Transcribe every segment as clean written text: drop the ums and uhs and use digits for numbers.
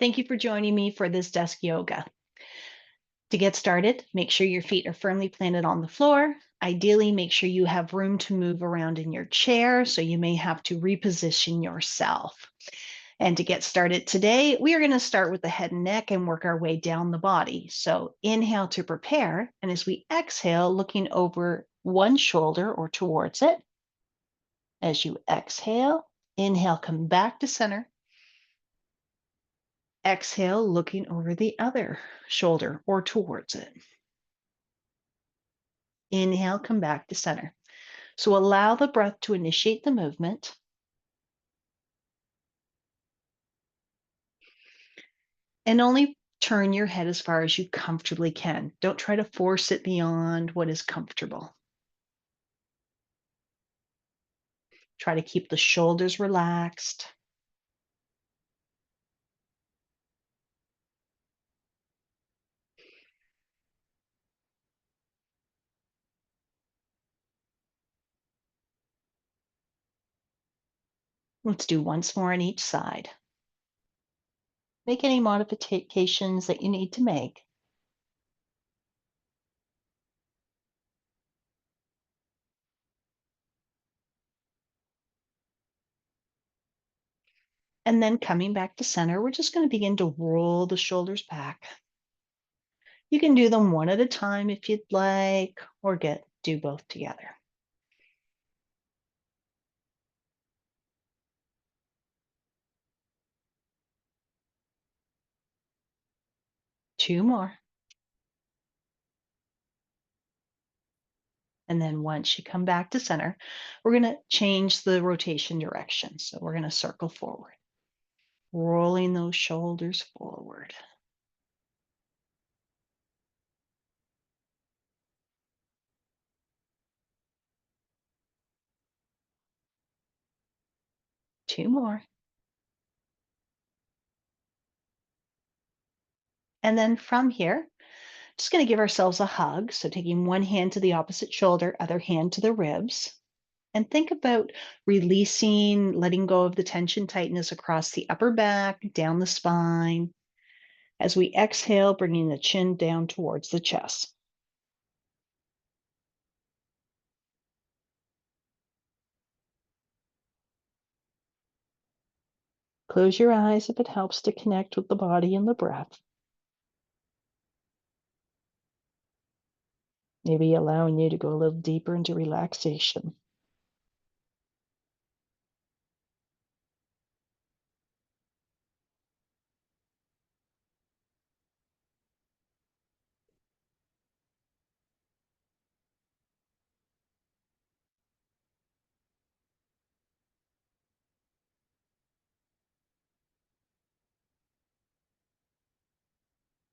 Thank you for joining me for this desk yoga. To get started, make sure your feet are firmly planted on the floor. Ideally, make sure you have room to move around in your chair, so you may have to reposition yourself. And to get started today, we are going to start with the head and neck and work our way down the body. So inhale to prepare. And as we exhale, looking over one shoulder or towards it. As you exhale, inhale, come back to center. Exhale, looking over the other shoulder or towards it. Inhale, come back to center. So allow the breath to initiate the movement. And only turn your head as far as you comfortably can. Don't try to force it beyond what is comfortable. Try to keep the shoulders relaxed. Let's do once more on each side. Make any modifications that you need to make. And then coming back to center, we're just going to begin to roll the shoulders back. You can do them one at a time if you'd like, or do both together. Two more. And then once you come back to center, we're going to change the rotation direction. So we're going to circle forward, rolling those shoulders forward. Two more. And then from here, just going to give ourselves a hug. So taking one hand to the opposite shoulder, other hand to the ribs. And think about releasing, letting go of the tension, tightness across the upper back, down the spine. As we exhale, bringing the chin down towards the chest. Close your eyes if it helps to connect with the body and the breath. Maybe allowing you to go a little deeper into relaxation.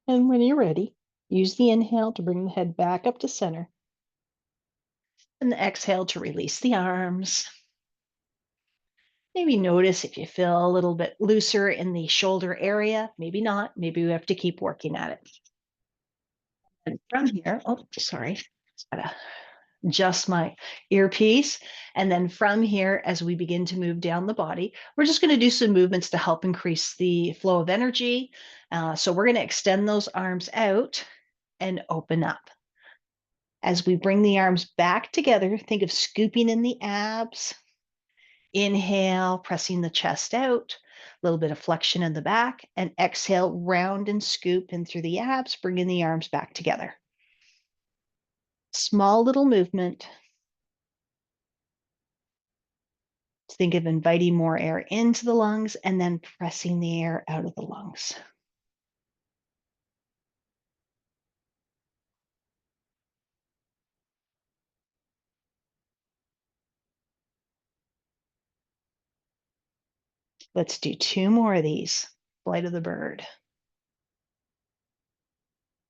And when you're ready, use the inhale to bring the head back up to center. And the exhale to release the arms. Maybe notice if you feel a little bit looser in the shoulder area. Maybe not. Maybe we have to keep working at it. And from here, oh, sorry. Gotta adjust my earpiece. And then from here, as we begin to move down the body, we're just going to do some movements to help increase the flow of energy. So we're going to extend those arms out and open up. As we bring the arms back together, think of scooping in the abs. Inhale, pressing the chest out, a little bit of flexion in the back, and exhale, round and scoop in through the abs, bringing the arms back together. Small little movement. Think of inviting more air into the lungs and then pressing the air out of the lungs. Let's do two more of these. Flight of the bird.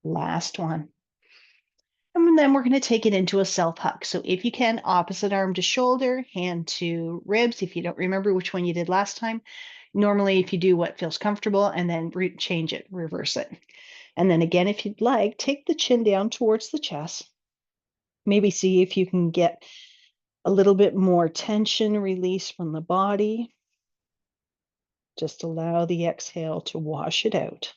Last one. And then we're going to take it into a self hug. So if you can, opposite arm to shoulder, hand to ribs. If you don't remember which one you did last time, normally if you do what feels comfortable and then change it, reverse it. And then again, if you'd like, take the chin down towards the chest. Maybe see if you can get a little bit more tension release from the body. Just allow the exhale to wash it out.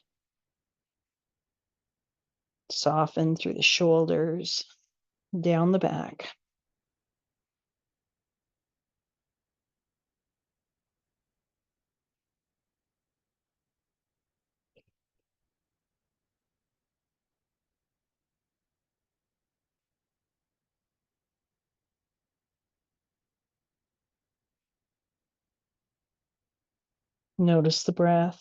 Soften through the shoulders, down the back. Notice the breath.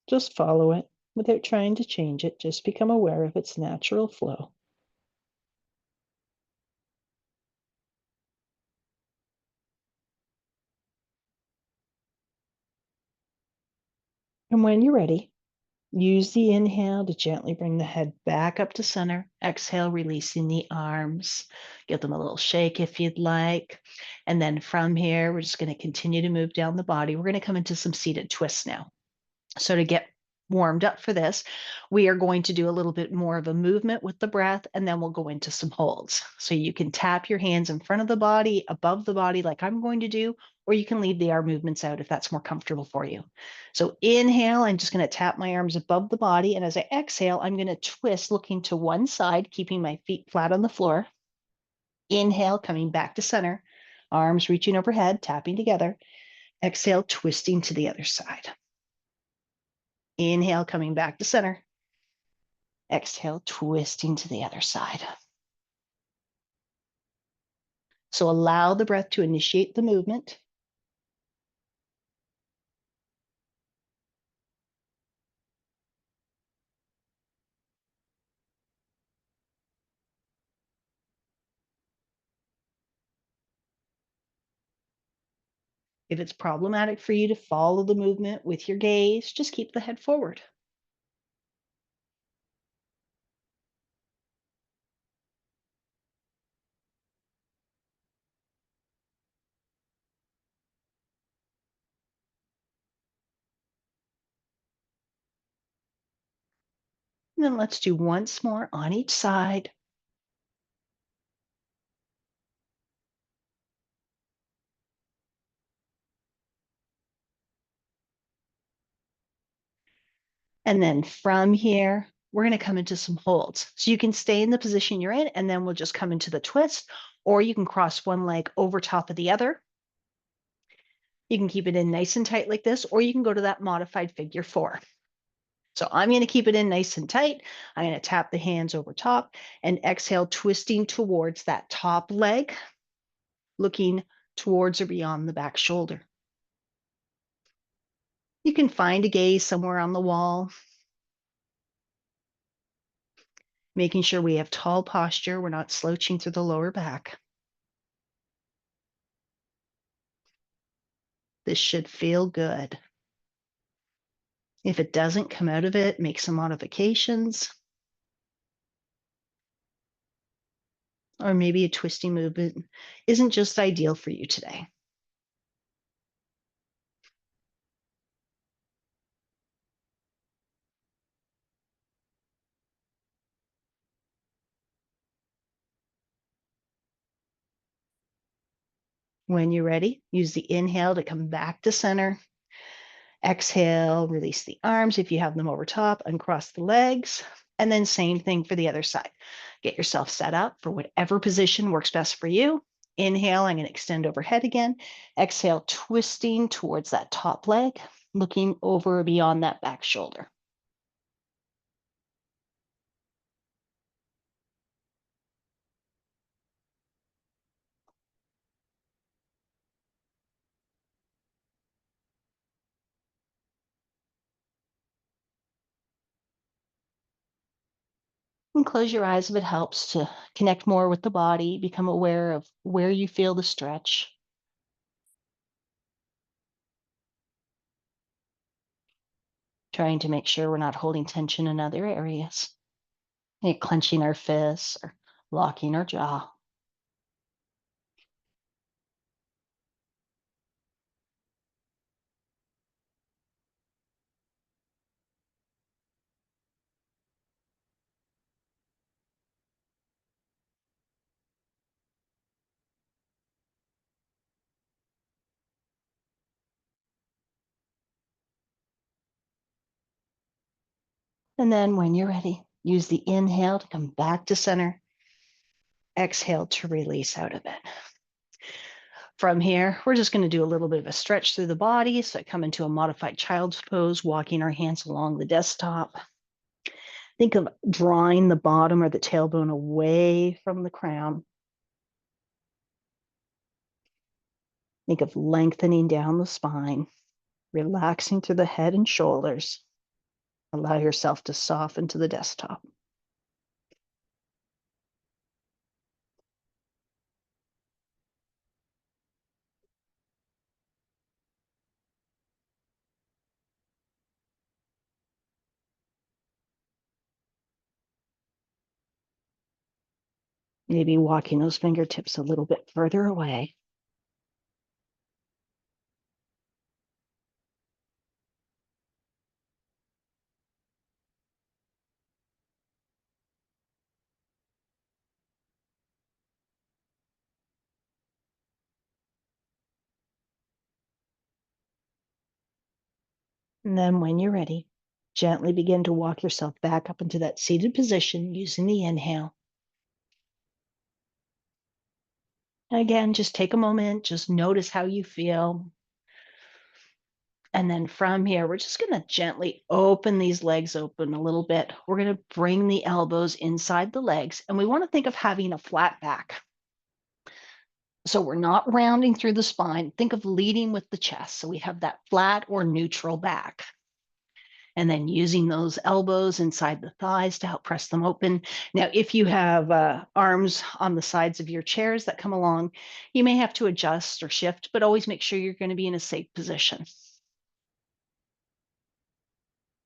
Just follow it without trying to change it. Just become aware of its natural flow. And when you're ready, use the inhale to gently bring the head back up to center. Exhale, releasing the arms. Give them a little shake if you'd like. And then from here, we're just going to continue to move down the body. We're going to come into some seated twists now. So to get warmed up for this, we are going to do a little bit more of a movement with the breath, and then we'll go into some holds. So you can tap your hands in front of the body, above the body, like I'm going to do, or you can leave the arm movements out if that's more comfortable for you. So inhale, I'm just going to tap my arms above the body. And as I exhale, I'm going to twist looking to one side, keeping my feet flat on the floor. Inhale, coming back to center, arms reaching overhead, tapping together. Exhale, twisting to the other side. Inhale, coming back to center. Exhale, twisting to the other side. So allow the breath to initiate the movement. If it's problematic for you to follow the movement with your gaze, just keep the head forward. And then let's do once more on each side. And then from here, we're going to come into some holds. So you can stay in the position you're in, and then we'll just come into the twist, or you can cross one leg over top of the other. You can keep it in nice and tight like this, or you can go to that modified figure 4. So I'm going to keep it in nice and tight. I'm going to tap the hands over top and exhale, twisting towards that top leg, looking towards or beyond the back shoulder. You can find a gaze somewhere on the wall, making sure we have tall posture. We're not slouching through the lower back. This should feel good. If it doesn't, come out of it, make some modifications. Or maybe a twisting movement isn't just ideal for you today. When you're ready, use the inhale to come back to center. Exhale, release the arms if you have them over top, uncross the legs, and then same thing for the other side. Get yourself set up for whatever position works best for you. Inhale, I'm going to extend overhead again. Exhale, twisting towards that top leg, looking over beyond that back shoulder. And close your eyes if it helps to connect more with the body, become aware of where you feel the stretch. Trying to make sure we're not holding tension in other areas, like clenching our fists or locking our jaw. And then when you're ready, use the inhale to come back to center. Exhale to release out of it. From here, we're just going to do a little bit of a stretch through the body. So I come into a modified child's pose, walking our hands along the desktop. Think of drawing the bottom or the tailbone away from the crown. Think of lengthening down the spine, relaxing through the head and shoulders. Allow yourself to soften to the desktop. Maybe walking those fingertips a little bit further away. And then when you're ready, gently begin to walk yourself back up into that seated position using the inhale. And again, just take a moment, just notice how you feel. And then from here, we're just going to gently open these legs open a little bit. We're going to bring the elbows inside the legs, and we want to think of having a flat back. So we're not rounding through the spine. Think of leading with the chest. So we have that flat or neutral back. And then using those elbows inside the thighs to help press them open. Now, if you have arms on the sides of your chairs that come along, you may have to adjust or shift, but always make sure you're going to be in a safe position.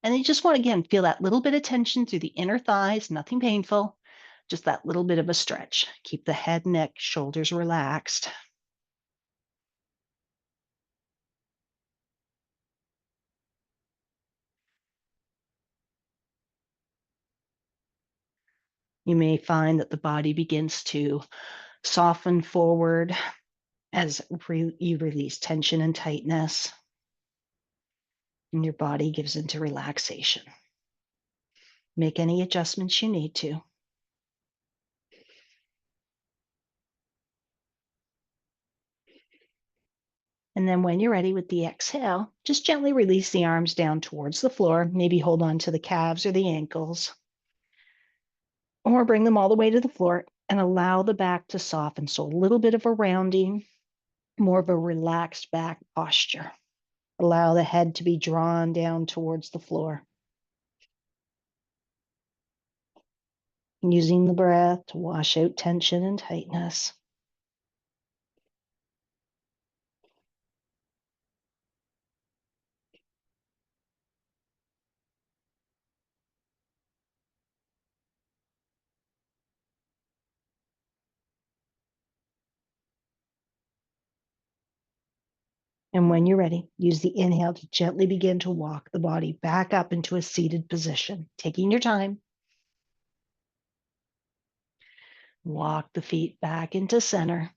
And you just want to, again, feel that little bit of tension through the inner thighs, nothing painful, just that little bit of a stretch. Keep the head, neck, shoulders relaxed. You may find that the body begins to soften forward as you release tension and tightness, and your body gives into relaxation. Make any adjustments you need to. And then when you're ready with the exhale, just gently release the arms down towards the floor. Maybe hold on to the calves or the ankles, or bring them all the way to the floor and allow the back to soften. So a little bit of a rounding, more of a relaxed back posture. Allow the head to be drawn down towards the floor. Using the breath to wash out tension and tightness. And when you're ready, use the inhale to gently begin to walk the body back up into a seated position, taking your time. Walk the feet back into center.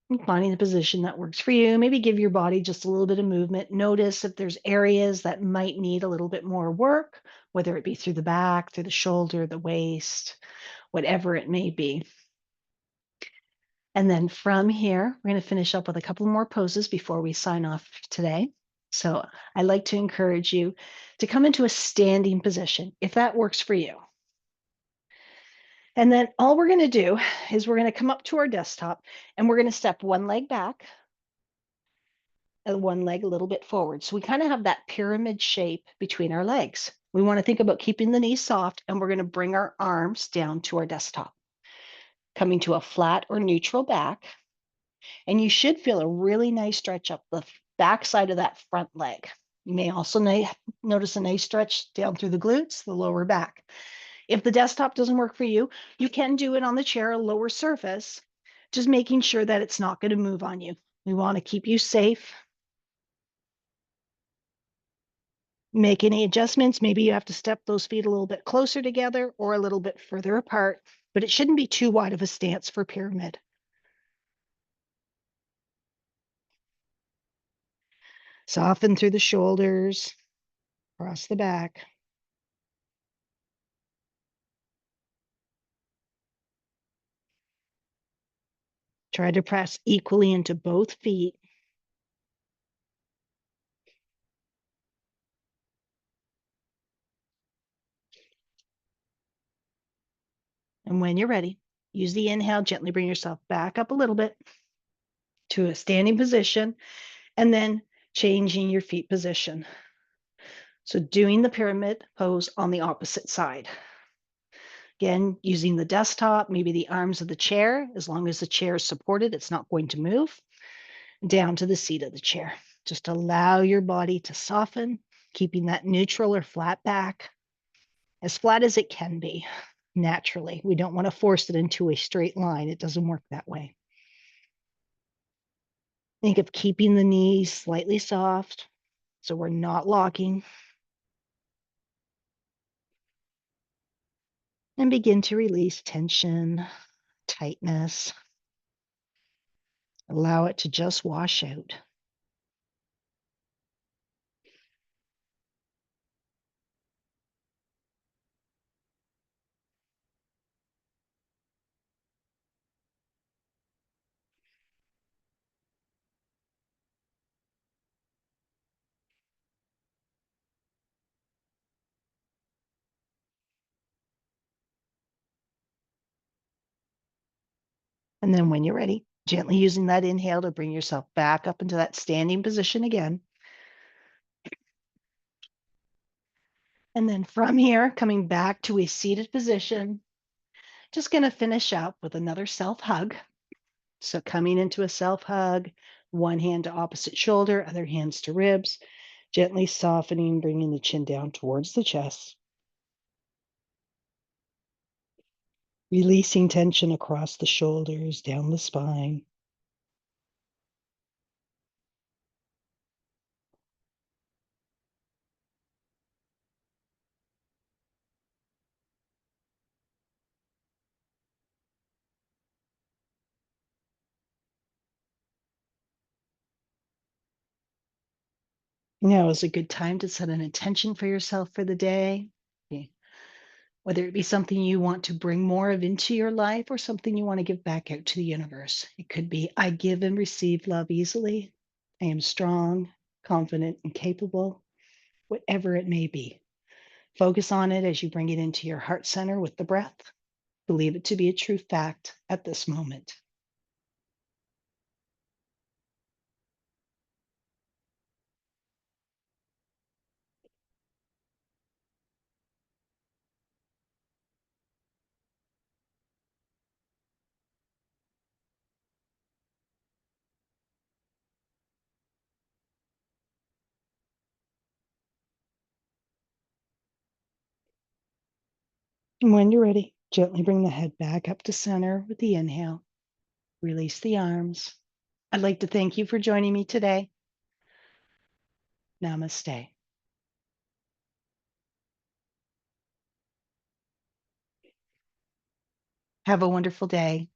And finding the position that works for you. Maybe give your body just a little bit of movement. Notice if there's areas that might need a little bit more work, whether it be through the back, through the shoulder, the waist, whatever it may be. And then from here, we're going to finish up with a couple more poses before we sign off today. So I like to encourage you to come into a standing position if that works for you. And then all we're going to do is we're going to come up to our desktop and we're going to step one leg back and one leg a little bit forward. So we kind of have that pyramid shape between our legs. We want to think about keeping the knees soft, and we're going to bring our arms down to our desktop, coming to a flat or neutral back. And you should feel a really nice stretch up the back side of that front leg. You may also notice a nice stretch down through the glutes, the lower back. If the desktop doesn't work for you, you can do it on the chair, a lower surface, just making sure that it's not going to move on you. We want to keep you safe. Make any adjustments. Maybe you have to step those feet a little bit closer together or a little bit further apart, but it shouldn't be too wide of a stance for pyramid. Soften through the shoulders. across the back. Try to press equally into both feet. And when you're ready, use the inhale, gently bring yourself back up a little bit to a standing position, and then changing your feet position. So doing the pyramid pose on the opposite side. Again, using the desktop, maybe the arms of the chair, as long as the chair is supported, it's not going to move, down to the seat of the chair. Just allow your body to soften, keeping that neutral or flat back, as flat as it can be naturally. We don't want to force it into a straight line. It doesn't work that way. Think of keeping the knees slightly soft so we're not locking. And begin to release tension, tightness. Allow it to just wash out. And then when you're ready, gently using that inhale to bring yourself back up into that standing position again. And then from here, coming back to a seated position, just going to finish up with another self hug. So coming into a self hug, one hand to opposite shoulder, other hands to ribs, gently softening, bringing the chin down towards the chest, releasing tension across the shoulders, down the spine. Now is a good time to set an intention for yourself for the day. Okay. Whether it be something you want to bring more of into your life or something you want to give back out to the universe. It could be, I give and receive love easily. I am strong, confident, and capable, whatever it may be. Focus on it as you bring it into your heart center with the breath. Believe it to be a true fact at this moment. And when you're ready, gently bring the head back up to center with the inhale. Release the arms. I'd like to thank you for joining me today. Namaste. Have a wonderful day.